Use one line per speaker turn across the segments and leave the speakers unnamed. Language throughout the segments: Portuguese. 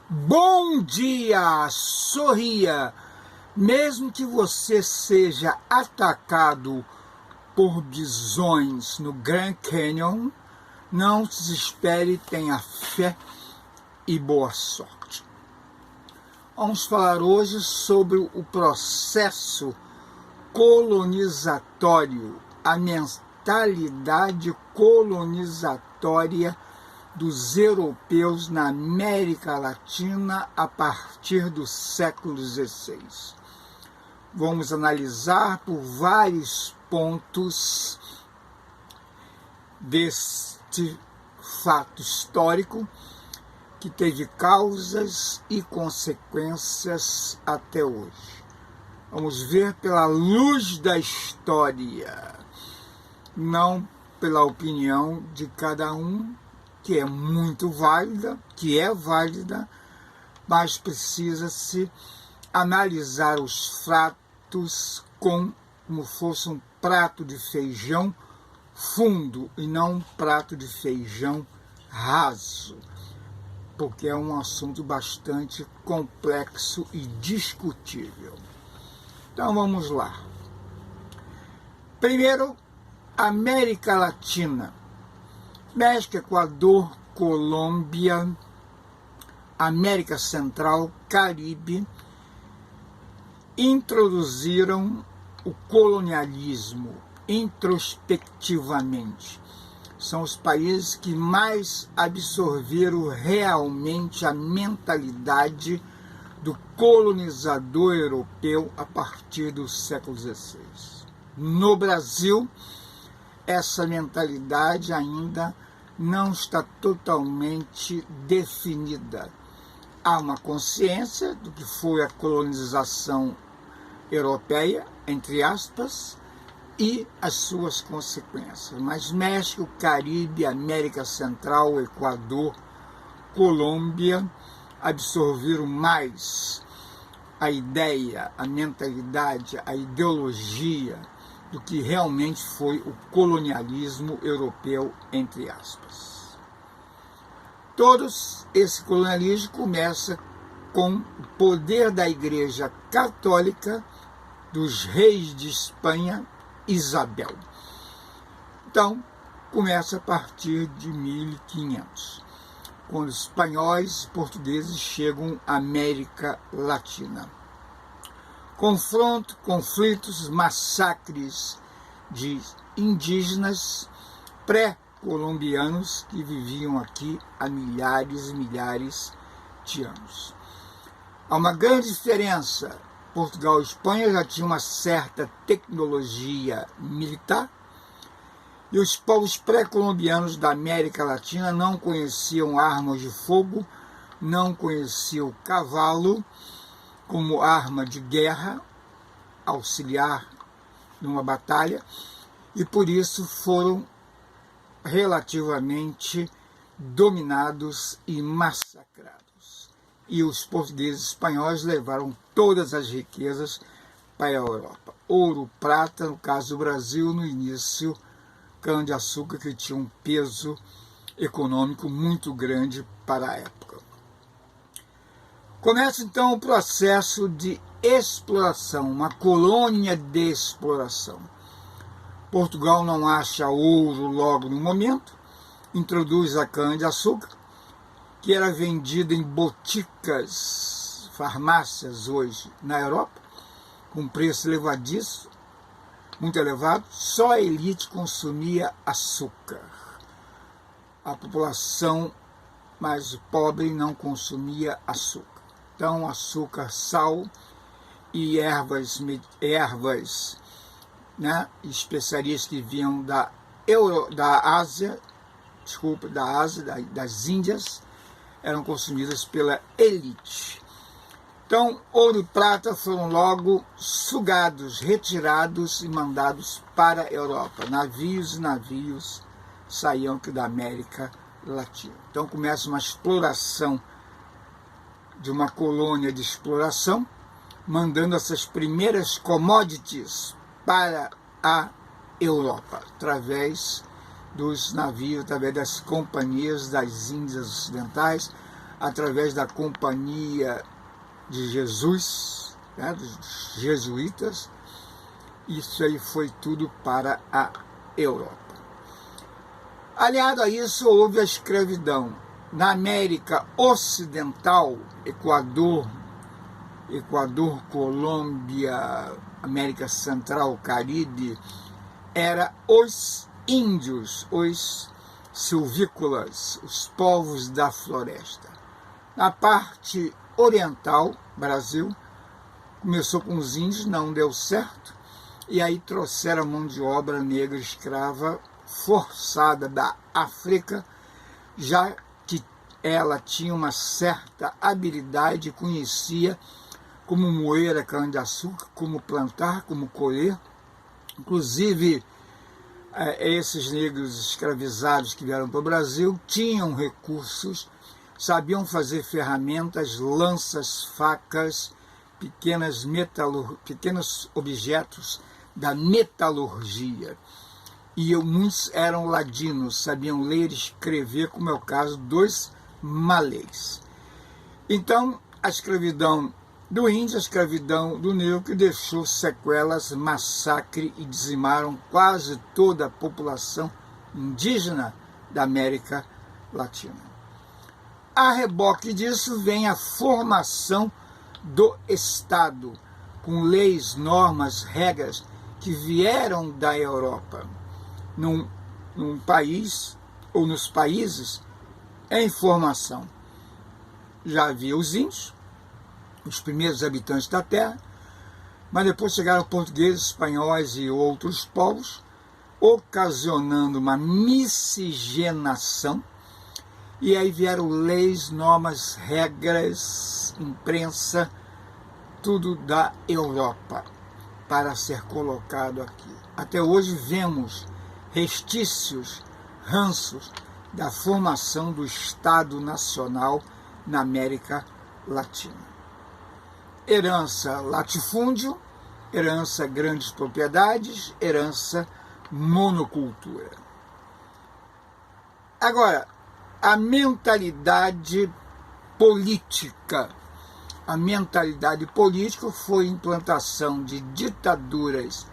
Bom dia! Sorria! Mesmo que você seja atacado por bisões no Grand Canyon, não se desespere, tenha fé e boa sorte. Vamos falar hoje sobre o processo colonizatório, a mentalidade colonizatória dos europeus na América Latina a partir do século XVI. Vamos analisar por vários pontos deste fato histórico que teve causas e consequências até hoje. Vamos ver pela luz da história, não pela opinião de cada um, que é muito válida, mas precisa-se analisar os fatos como fosse um prato de feijão fundo e não um prato de feijão raso, porque é um assunto bastante complexo e discutível. Então vamos lá. Primeiro, América Latina. México, Equador, Colômbia, América Central, Caribe, introduziram o colonialismo introspectivamente. São os países que mais absorveram realmente a mentalidade do colonizador europeu a partir do século XVI. No Brasil, essa mentalidade ainda não está totalmente definida. Há uma consciência do que foi a colonização europeia, entre aspas, e as suas consequências. Mas México, Caribe, América Central, Equador, Colômbia absorveram mais a ideia, a mentalidade, a ideologia do que realmente foi o colonialismo europeu, entre aspas. Esse colonialismo começa com o poder da Igreja Católica, dos reis de Espanha, Isabel. Então, começa a partir de 1500, quando os espanhóis e portugueses chegam à América Latina. Conflitos, massacres de indígenas pré-colombianos que viviam aqui há milhares e milhares de anos. Há uma grande diferença. Portugal e Espanha já tinham uma certa tecnologia militar e os povos pré-colombianos da América Latina não conheciam armas de fogo, não conheciam o cavalo como arma de guerra, auxiliar numa batalha, e por isso foram relativamente dominados e massacrados. E os portugueses e espanhóis levaram todas as riquezas para a Europa. Ouro, prata, no caso do Brasil, no início, cana-de-açúcar, que tinha um peso econômico muito grande para a época. Começa então o processo de exploração, uma colônia de exploração. Portugal não acha ouro logo no momento, introduz a cana-de-açúcar, que era vendida em boticas, farmácias hoje na Europa, com preço elevadíssimo, muito elevado. Só a elite consumia açúcar. A população mais pobre não consumia açúcar. Então, açúcar, sal e ervas, né, especiarias que vinham das Índias, eram consumidas pela elite. Então, ouro e prata foram logo sugados, retirados e mandados para a Europa. Navios e navios saíam aqui da América Latina. Então, começa uma exploração de uma colônia de exploração, mandando essas primeiras commodities para a Europa, através dos navios, através das companhias das Índias Ocidentais, através da Companhia de Jesus, né, dos jesuítas. Isso aí foi tudo para a Europa. Aliado a isso, houve a escravidão. Na América Ocidental, Equador, Colômbia, América Central, Caribe, era os índios, os silvícolas, os povos da floresta. Na parte oriental, Brasil, começou com os índios, não deu certo, e aí trouxeram a mão de obra negra escrava forçada da África, já que ela tinha uma certa habilidade, conhecia como moer a cana-de-açúcar, como plantar, como colher. Inclusive, esses negros escravizados que vieram para o Brasil tinham recursos, sabiam fazer ferramentas, lanças, facas, pequenos objetos da metalurgia. E muitos eram ladinos, sabiam ler e escrever, como é o caso dos malês. Então, a escravidão do índio, a escravidão do negro, que deixou sequelas, massacre e dizimaram quase toda a população indígena da América Latina. A reboque disso vem a formação do Estado, com leis, normas, regras que vieram da Europa. Num país, ou nos países, em formação. Já havia os índios, os primeiros habitantes da terra, mas depois chegaram portugueses, espanhóis e outros povos, ocasionando uma miscigenação, e aí vieram leis, normas, regras, imprensa, tudo da Europa, para ser colocado aqui. Até hoje vemos restícios, ranços da formação do Estado Nacional na América Latina. Herança latifúndio, herança grandes propriedades, herança monocultura. Agora, a mentalidade política. A mentalidade política foi a implantação de ditaduras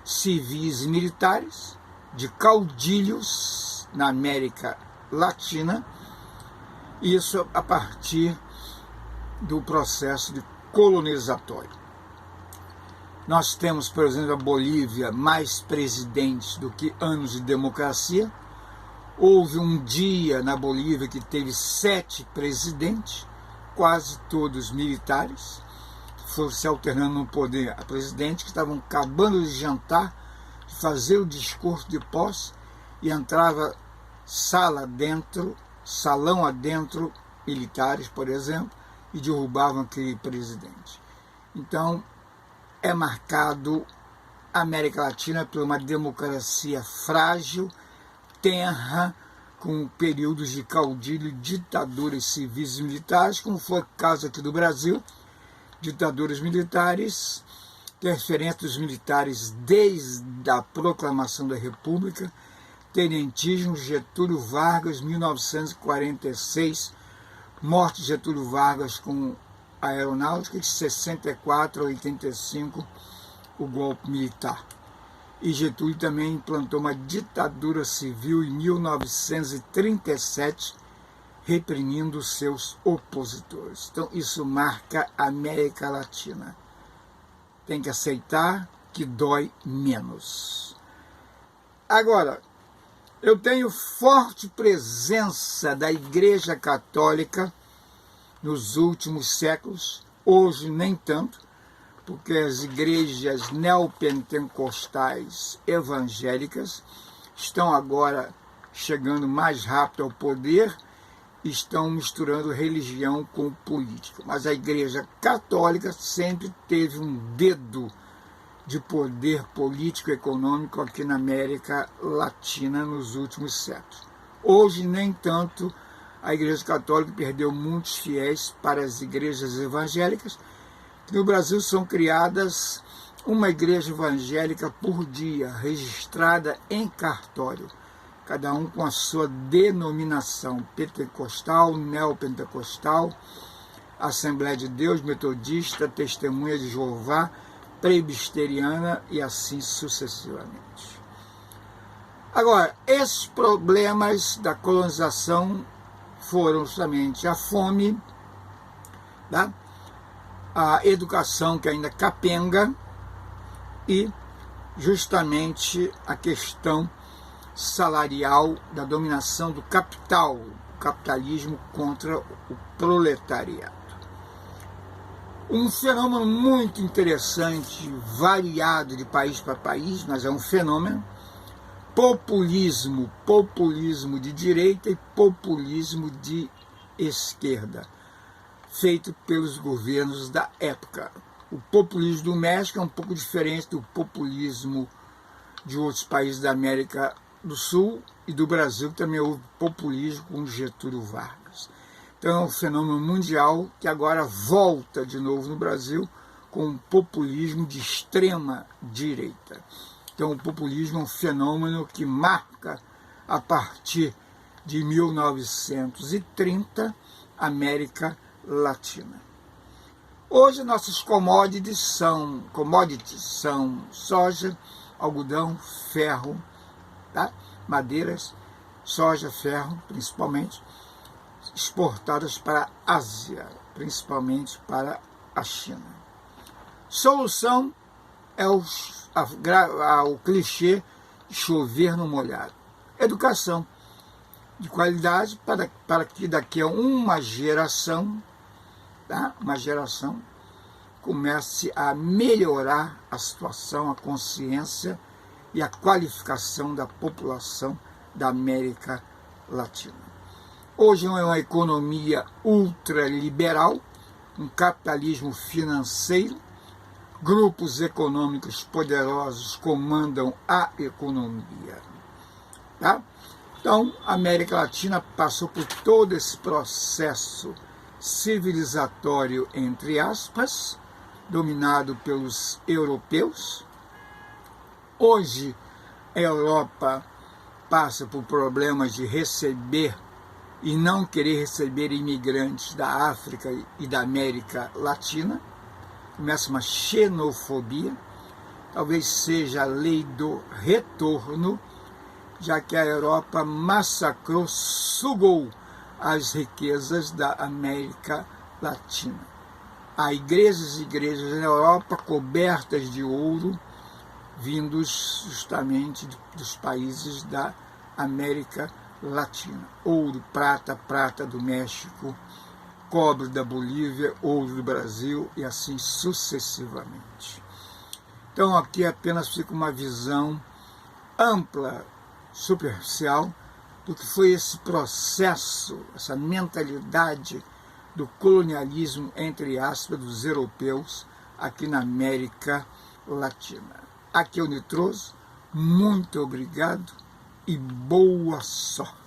civis e militares, de caudilhos na América Latina, isso a partir do processo de colonizatório. Nós temos, por exemplo, a Bolívia, mais presidentes do que anos de democracia. Houve um dia na Bolívia que teve 7 presidentes, quase todos militares, foram se alternando no poder a presidente, que estavam acabando de jantar, de fazer o discurso de posse, e entrava salão adentro, militares, por exemplo, e derrubavam aquele presidente. Então, é marcado a América Latina por uma democracia frágil, tenra, com períodos de caudilho, ditaduras civis e militares, como foi o caso aqui do Brasil, ditaduras militares, interferência dos militares desde a proclamação da República, tenentismo, Getúlio Vargas, 1946, morte de Getúlio Vargas com a aeronáutica, de 64 a 85, o golpe militar. E Getúlio também implantou uma ditadura civil em 1937, reprimindo seus opositores. Então, isso marca a América Latina. Tem que aceitar que dói menos. Agora, eu tenho forte presença da Igreja Católica nos últimos séculos, hoje nem tanto, porque as igrejas neopentecostais evangélicas estão agora chegando mais rápido ao poder, estão misturando religião com política. Mas a Igreja Católica sempre teve um dedo de poder político e econômico aqui na América Latina nos últimos séculos. Hoje, nem tanto, a Igreja Católica perdeu muitos fiéis para as igrejas evangélicas. No Brasil são criadas uma igreja evangélica por dia, registrada em cartório. cada um com a sua denominação, pentecostal, neopentecostal, Assembleia de Deus, Metodista, Testemunha de Jeová, Presbiteriana e assim sucessivamente. Agora, esses problemas da colonização foram justamente a fome, tá? A educação que ainda capenga e justamente a questão salarial da dominação do capital, o capitalismo contra o proletariado. Um fenômeno muito interessante, variado de país para país, mas é um fenômeno: populismo de direita e populismo de esquerda, feito pelos governos da época. O populismo do México é um pouco diferente do populismo de outros países da América do Sul e do Brasil, que também houve populismo com Getúlio Vargas. Então é um fenômeno mundial que agora volta de novo no Brasil com um populismo de extrema direita. Então o populismo é um fenômeno que marca, a partir de 1930, a América Latina. Hoje nossas commodities são soja, algodão, ferro, tá? Madeiras, soja, ferro, principalmente, exportadas para a Ásia, principalmente para a China. Solução é o clichê de chover no molhado. Educação de qualidade para que daqui a uma geração, tá? Uma geração, comece a melhorar a situação, a consciência e a qualificação da população da América Latina. Hoje é uma economia ultraliberal, um capitalismo financeiro, grupos econômicos poderosos comandam a economia. Tá? Então, a América Latina passou por todo esse processo civilizatório, entre aspas, dominado pelos europeus. Hoje, a Europa passa por problemas de receber e não querer receber imigrantes da África e da América Latina. Começa uma xenofobia, talvez seja a lei do retorno, já que a Europa massacrou, sugou as riquezas da América Latina. Há igrejas e igrejas na Europa cobertas de ouro, vindos justamente dos países da América Latina. Ouro, prata do México, cobre da Bolívia, ouro do Brasil e assim sucessivamente. Então aqui apenas fica uma visão ampla, superficial, do que foi esse processo, essa mentalidade do colonialismo, entre aspas, dos europeus aqui na América Latina. Aqui é o Nitroso, muito obrigado e boa sorte.